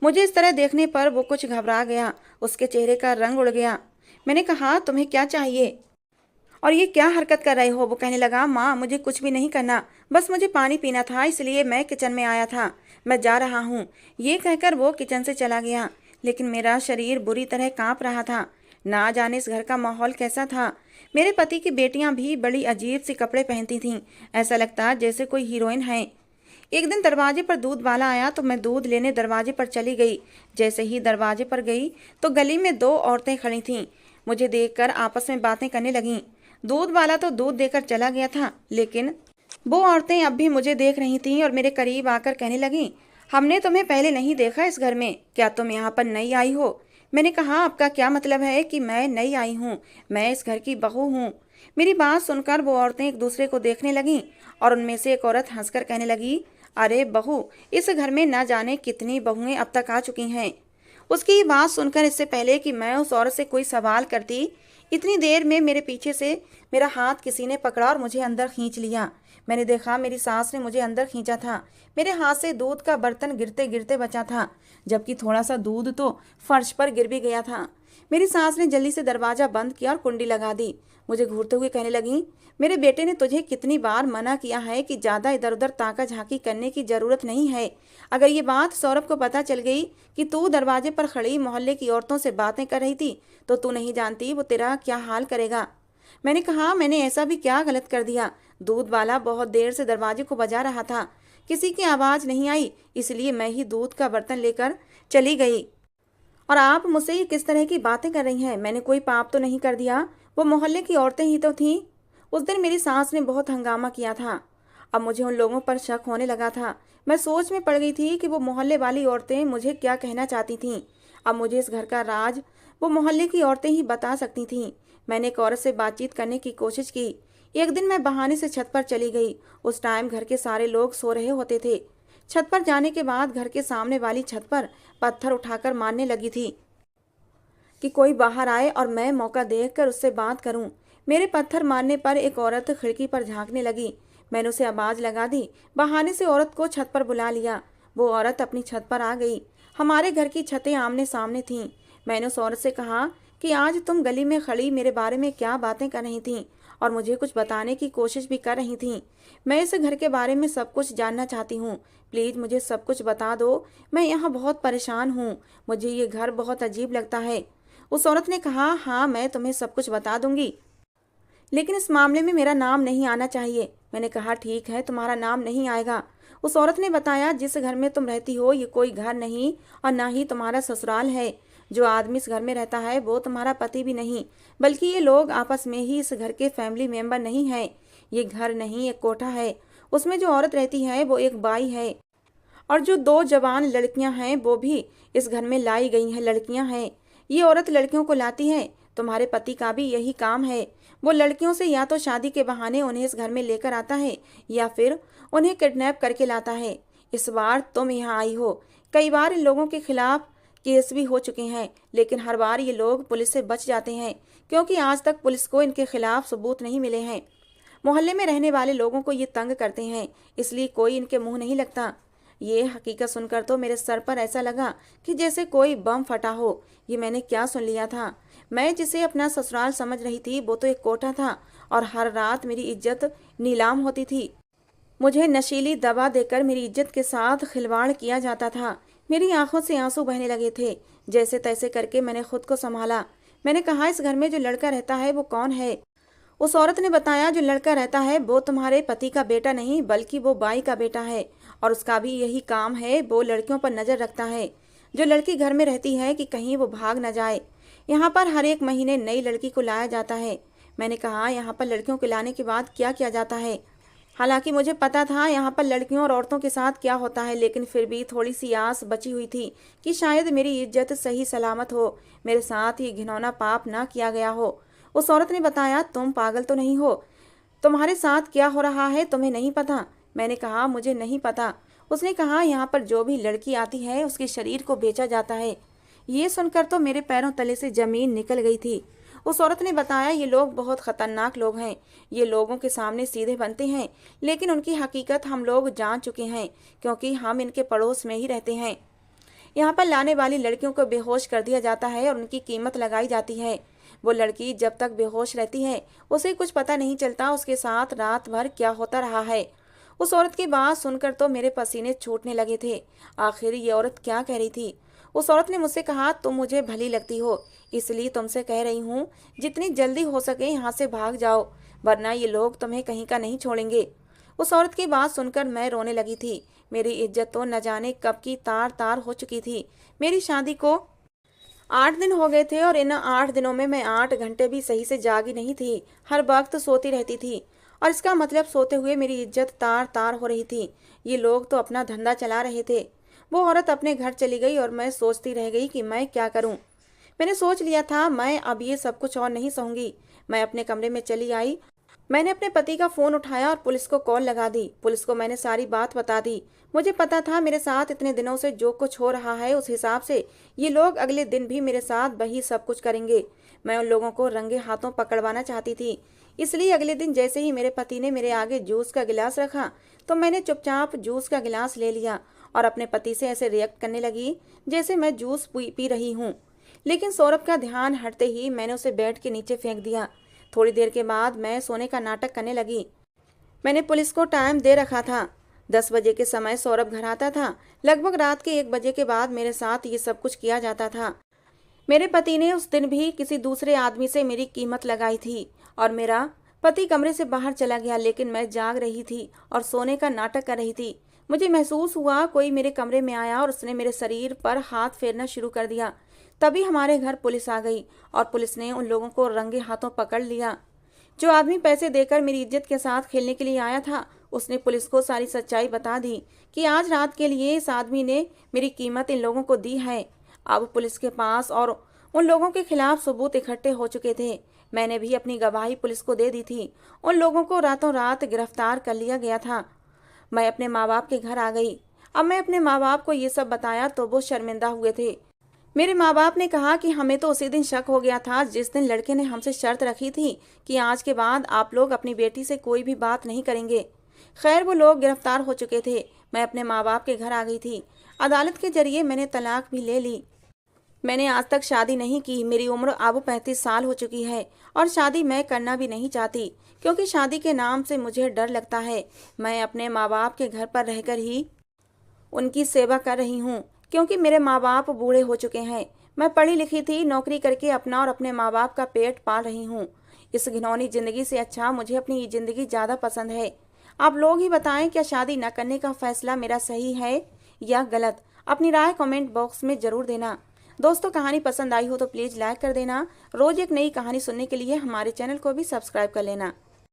मुझे इस तरह देखने पर वो कुछ घबरा गया, उसके चेहरे का रंग उड़ गया। मैंने कहा, तुम्हें क्या चाहिए और ये क्या हरकत कर रहे हो? वो कहने लगा, माँ मुझे कुछ भी नहीं करना, बस मुझे पानी पीना था, इसलिए मैं किचन में आया था, मैं जा रहा हूँ। ये कहकर वो किचन से चला गया, लेकिन मेरा शरीर बुरी तरह काँप रहा था। ना जाने इस घर का माहौल कैसा था। मेरे पति की बेटियां भी बड़ी अजीब सी कपड़े पहनती थीं, ऐसा लगता जैसे कोई हीरोइन है। एक दिन दरवाजे पर दूध वाला आया तो मैं दूध लेने दरवाजे पर चली गई। जैसे ही दरवाजे पर गई तो गली में 2 औरतें खड़ी थीं। मुझे देखकर आपस में बातें करने लगीं। दूध वाला तो दूध देकर चला गया था, लेकिन वो औरतें अब भी मुझे देख रही थीं और मेरे करीब आकर कहने लगीं, हमने तुम्हें पहले नहीं देखा इस घर में, क्या तुम यहाँ पर नई आई हो? मैंने कहा, आपका क्या मतलब है कि मैं नई आई हूँ? मैं इस घर की बहू हूँ। मेरी बात सुनकर वो औरतें एक दूसरे को देखने लगीं और उनमें से एक औरत हंसकर कहने लगी, अरे बहू, इस घर में न जाने कितनी बहुएं अब तक आ चुकी हैं। उसकी ये बात सुनकर इससे पहले कि मैं उस औरत से कोई सवाल करती, इतनी देर में मेरे पीछे से मेरा हाथ किसी ने पकड़ा और मुझे अंदर खींच लिया। मैंने देखा मेरी सास ने मुझे अंदर खींचा था। मेरे हाथ से दूध का बर्तन गिरते गिरते बचा था, जबकि थोड़ा सा दूध तो फर्श पर गिर भी गया था। मेरी सास ने जल्दी से दरवाजा बंद किया और कुंडी लगा दी। मुझे घूरते हुए कहने लगी, मेरे बेटे ने तुझे कितनी बार मना किया है कि ज़्यादा इधर उधर ताका झांकी करने की ज़रूरत नहीं है। अगर ये बात सौरभ को पता चल गई कि तू दरवाजे पर खड़ी मोहल्ले की औरतों से बातें कर रही थी, तो तू नहीं जानती वो तेरा क्या हाल करेगा। मैंने कहा, मैंने ऐसा भी क्या गलत कर दिया? दूध वाला बहुत देर से दरवाजे को बजा रहा था, किसी की आवाज़ नहीं आई, इसलिए मैं ही दूध का बर्तन लेकर चली गई। और आप मुझसे ये किस तरह की बातें कर रही हैं? मैंने कोई पाप तो नहीं कर दिया, वो मोहल्ले की औरतें ही तो थीं। उस दिन मेरी सास ने बहुत हंगामा किया था। अब मुझे उन लोगों पर शक होने लगा था। मैं सोच में पड़ गई थी कि वो मोहल्ले वाली औरतें मुझे क्या कहना चाहती थीं। अब मुझे इस घर का राज वो मोहल्ले की औरतें ही बता सकती थीं। मैंने एक औरत से बातचीत करने की कोशिश की। एक दिन मैं बहाने से छत पर चली गई। उस टाइम घर के सारे लोग सो रहे होते थे। छत पर जाने के बाद घर के सामने वाली छत पर पत्थर उठाकर मारने लगी थी कि कोई बाहर आए और मैं मौका देखकर उससे बात करूं। मेरे पत्थर मारने पर एक औरत खिड़की पर झांकने लगी। मैंने उसे आवाज़ लगा दी। बहाने से औरत को छत पर बुला लिया। वो औरत अपनी छत पर आ गई। हमारे घर की छतें आमने सामने थीं। मैंने उस औरत से कहा कि आज तुम गली में खड़ी मेरे बारे में क्या बातें कर रही थीं और मुझे कुछ बताने की कोशिश भी कर रही थीं। मैं इस घर के बारे में सब कुछ जानना चाहती हूँ। प्लीज़ मुझे सब कुछ बता दो। मैं यहाँ बहुत परेशान हूँ। मुझे ये घर बहुत अजीब लगता है। उस औरत ने कहा, हाँ मैं तुम्हें सब कुछ बता दूंगी, लेकिन इस मामले में मेरा नाम नहीं आना चाहिए। मैंने कहा, ठीक है, तुम्हारा नाम नहीं आएगा। उस औरत ने बताया, जिस घर में तुम रहती हो ये कोई घर नहीं और ना ही तुम्हारा ससुराल है। जो आदमी इस घर में रहता है वो तुम्हारा पति भी नहीं, बल्कि ये लोग आपस में ही इस घर के फैमिली मेंबर नहीं है। ये घर नहीं, एक कोठा है। उसमें जो औरत रहती है वो एक बाई है, और जो दो जवान लड़कियां हैं वो भी इस घर में लाई गई हैं, लड़कियां हैं। ये औरत लड़कियों को लाती है। तुम्हारे पति का भी यही काम है। वो लड़कियों से या तो शादी के बहाने उन्हें इस घर में लेकर आता है या फिर उन्हें किडनैप करके लाता है। इस बार तुम यहाँ आई हो। कई बार इन लोगों के खिलाफ केस भी हो चुके हैं, लेकिन हर बार ये लोग पुलिस से बच जाते हैं, क्योंकि आज तक पुलिस को इनके खिलाफ सबूत नहीं मिले हैं। मोहल्ले में रहने वाले लोगों को ये तंग करते हैं, इसलिए कोई इनके मुंह नहीं लगता। ये हकीकत सुनकर तो मेरे सर पर ऐसा लगा कि जैसे कोई बम फटा हो। ये मैंने क्या सुन लिया था? मैं जिसे अपना ससुराल समझ रही थी वो तो एक कोठा था, और हर रात मेरी इज्जत नीलाम होती थी। मुझे नशीली दवा देकर मेरी इज्जत के साथ खिलवाड़ किया जाता था। मेरी आंखों से आंसू बहने लगे थे। जैसे तैसे करके मैंने खुद को संभाला। मैंने कहा, इस घर में जो लड़का रहता है वो कौन है? उस औरत ने बताया, जो लड़का रहता है वो तुम्हारे पति का बेटा नहीं, बल्कि वो बाई का बेटा है, और उसका भी यही काम है। वो लड़कियों पर नजर रखता है। जो लड़की घर में रहती है कि कहीं वो भाग न जाए। यहाँ पर हर एक महीने नई लड़की को लाया जाता है। मैंने कहा, यहाँ पर लड़कियों को लाने के बाद क्या किया जाता है? हालांकि मुझे पता था यहाँ पर लड़कियों और औरतों के साथ क्या होता है, लेकिन फिर भी थोड़ी सी आस बची हुई थी कि शायद मेरी इज्जत सही सलामत हो, मेरे साथ ये घिनौना पाप ना किया गया हो। उस औरत ने बताया, तुम पागल तो नहीं हो? तुम्हारे साथ क्या हो रहा है तुम्हें नहीं पता? मैंने कहा, मुझे नहीं पता। उसने कहा, यहाँ पर जो भी लड़की आती है उसके शरीर को बेचा जाता है। ये सुनकर तो मेरे पैरों तले से जमीन निकल गई थी। उस औरत ने बताया, ये लोग बहुत खतरनाक लोग हैं। ये लोगों के सामने सीधे बनते हैं, लेकिन उनकी हकीकत हम लोग जान चुके हैं, क्योंकि हम इनके पड़ोस में ही रहते हैं। यहाँ पर लाने वाली लड़कियों को बेहोश कर दिया जाता है और उनकी कीमत लगाई जाती है। वो लड़की जब तक बेहोश रहती है उसे कुछ पता नहीं चलता उसके साथ रात भर क्या होता रहा है। उस औरत की बात सुनकर तो मेरे पसीने छूटने लगे थे। आखिर ये औरत क्या कह रही थी? उस औरत ने मुझसे कहा, तुम मुझे भली लगती हो, इसलिए तुमसे कह रही हूँ, जितनी जल्दी हो सके यहाँ से भाग जाओ, वरना ये लोग तुम्हें कहीं का नहीं छोड़ेंगे। उस औरत की बात सुनकर मैं रोने लगी थी। मेरी इज्जत तो न जाने कब की तार तार हो चुकी थी। मेरी शादी को 8 दिन हो गए थे और इन 8 दिनों में मैं 8 घंटे भी सही से जागी नहीं थी। हर वक्त सोती रहती थी, और इसका मतलब सोते हुए मेरी इज्जत तार तार हो रही थी। ये लोग तो अपना धंधा चला रहे थे। वो औरत अपने घर चली गई और मैं सोचती रह गई कि मैं क्या करूं। मैंने सोच लिया था मैं अब ये सब कुछ और नहीं सहूंगी। मैं अपने कमरे में चली आई। मैंने अपने पति का फोन उठाया और पुलिस को कॉल लगा दी। पुलिस को मैंने सारी बात बता दी। मुझे पता था मेरे साथ इतने दिनों से जो कुछ हो रहा है उस हिसाब से ये लोग अगले दिन भी मेरे साथ वही सब कुछ करेंगे। मैं उन लोगों को रंगे हाथों पकड़वाना चाहती थी। इसलिए अगले दिन जैसे ही मेरे पति ने मेरे आगे जूस का गिलास रखा तो मैंने चुपचाप जूस का गिलास ले लिया और अपने पति से ऐसे रिएक्ट करने लगी जैसे मैं जूस पी रही हूँ। लेकिन सौरभ का ध्यान हटते ही मैंने उसे बेड के नीचे फेंक दिया। थोड़ी देर के बाद मैं सोने का नाटक करने लगी। मैंने पुलिस को टाइम दे रखा था। 10 बजे के समय सौरभ घर आता था। लगभग रात के 1 बजे के बाद मेरे साथ ये सब कुछ किया जाता था। मेरे पति ने उस दिन भी किसी दूसरे आदमी से मेरी कीमत लगाई थी और मेरा पति कमरे से बाहर चला गया, लेकिन मैं जाग रही थी और सोने का नाटक कर रही थी। मुझे महसूस हुआ कोई मेरे कमरे में आया और उसने मेरे शरीर पर हाथ फेरना शुरू कर दिया। तभी हमारे घर पुलिस आ गई और पुलिस ने उन लोगों को रंगे हाथों पकड़ लिया। जो आदमी पैसे देकर मेरी इज्जत के साथ खेलने के लिए आया था उसने पुलिस को सारी सच्चाई बता दी कि आज रात के लिए इस आदमी ने मेरी कीमत इन लोगों को दी है। अब पुलिस के पास और उन लोगों के खिलाफ सबूत इकट्ठे हो चुके थे। मैंने भी अपनी गवाही पुलिस को दे दी थी। उन लोगों को रातों रात गिरफ्तार कर लिया गया था। मैं अपने माँ बाप के घर आ गई। अब मैं अपने माँ बाप को ये सब बताया तो वो शर्मिंदा हुए थे। मेरे माँ बाप ने कहा कि हमें तो उसी दिन शक हो गया था जिस दिन लड़के ने हमसे शर्त रखी थी कि आज के बाद आप लोग अपनी बेटी से कोई भी बात नहीं करेंगे। खैर वो लोग गिरफ्तार हो चुके थे। मैं अपने माँ बाप के घर आ गई थी। अदालत के जरिए मैंने तलाक भी ले ली। मैंने आज तक शादी नहीं की। मेरी उम्र अब 35 साल हो चुकी है और शादी मैं करना भी नहीं चाहती, क्योंकि शादी के नाम से मुझे डर लगता है। मैं अपने माँ बाप के घर पर रहकर ही उनकी सेवा कर रही हूँ, क्योंकि मेरे माँ बाप बूढ़े हो चुके हैं। मैं पढ़ी लिखी थी, नौकरी करके अपना और अपने माँ बाप का पेट पाल रही हूँ। इस घिनौनी जिंदगी से अच्छा मुझे अपनी ये जिंदगी ज़्यादा पसंद है। आप लोग ही बताएं, क्या शादी न करने का फैसला मेरा सही है या गलत? अपनी राय कमेंट बॉक्स में ज़रूर देना। दोस्तों, कहानी पसंद आई हो तो प्लीज़ लाइक कर देना। रोज़ एक नई कहानी सुनने के लिए हमारे चैनल को भी सब्सक्राइब कर लेना।